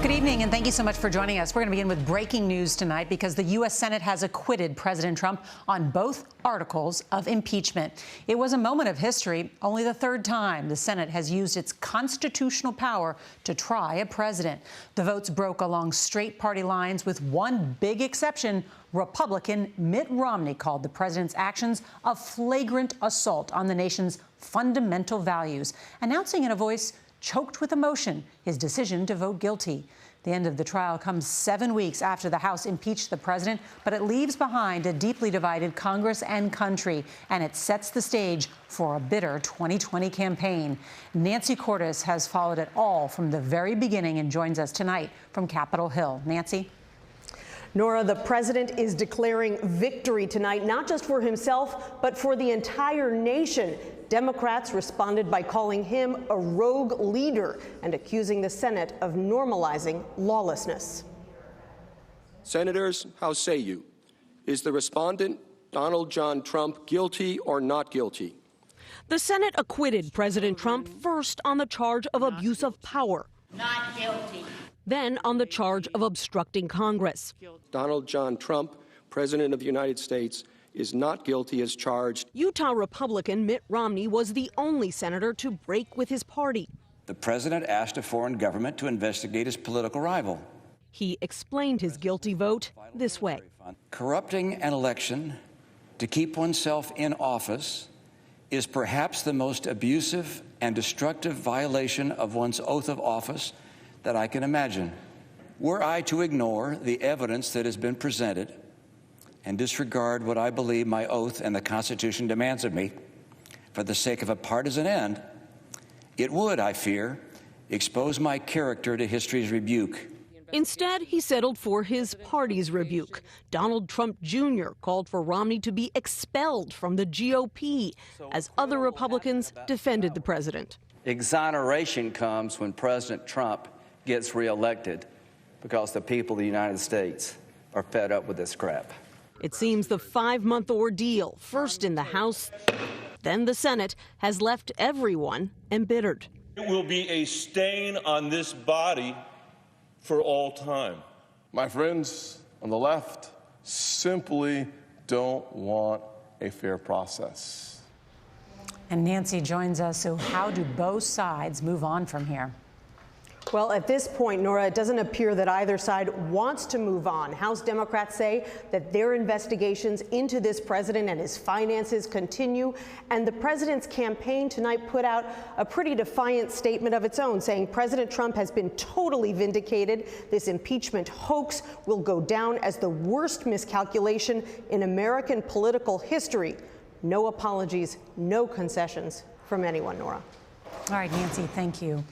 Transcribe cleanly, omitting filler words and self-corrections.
Good evening, and thank you so much for joining us. We're going to begin with breaking news tonight because the U.S. Senate has acquitted President Trump on both articles of impeachment. It was a moment of history. Only the third time the Senate has used its constitutional power to try a president. The votes broke along straight party lines with one big exception. Republican Mitt Romney called the president's actions a flagrant assault on the nation's fundamental values, announcing in a voice choked with emotion his decision to vote guilty. The end of the trial comes 7 weeks after the House impeached the president, but it leaves behind a deeply divided Congress and country, and it sets the stage for a bitter 2020 campaign. Nancy Cordes has followed it all from the very beginning and joins us tonight from Capitol Hill. Nancy? Nora, the president is declaring victory tonight, not just for himself, but for the entire nation. Democrats responded by calling him a rogue leader and accusing the Senate of normalizing lawlessness. Senators, how say you? Is the respondent, Donald John Trump, guilty or not guilty? The Senate acquitted President Trump first on the charge of abuse of power. Not guilty. Then on the charge of obstructing Congress. Donald John Trump, President of the United States, is not guilty as charged. Utah Republican Mitt Romney was the only senator to break with his party. The president asked a foreign government to investigate his political rival. He explained his guilty vote this way. Corrupting an election to keep oneself in office is perhaps the most abusive and destructive violation of one's oath of office that I can imagine. Were I to ignore the evidence that has been presented and disregard what I believe my oath and the Constitution demands of me for the sake of a partisan end, it would, I fear, expose my character to history's rebuke. Instead, he settled for his party's rebuke. Donald Trump Jr. called for Romney to be expelled from the GOP as other Republicans defended the president. Exoneration comes when President Trump gets reelected because the people of the United States are fed up with this crap. It seems the 5-month ordeal, first in the House, then the Senate, has left everyone embittered. It will be a stain on this body for all time. My friends on the left simply don't want a fair process. And Nancy joins us. So how do both sides move on from here? Well, at this point, Nora, it doesn't appear that either side wants to move on. House Democrats say that their investigations into this president and his finances continue. And the president's campaign tonight put out a pretty defiant statement of its own, saying President Trump has been totally vindicated. This impeachment hoax will go down as the worst miscalculation in American political history. No apologies, no concessions from anyone, Nora. All right, Nancy, thank you.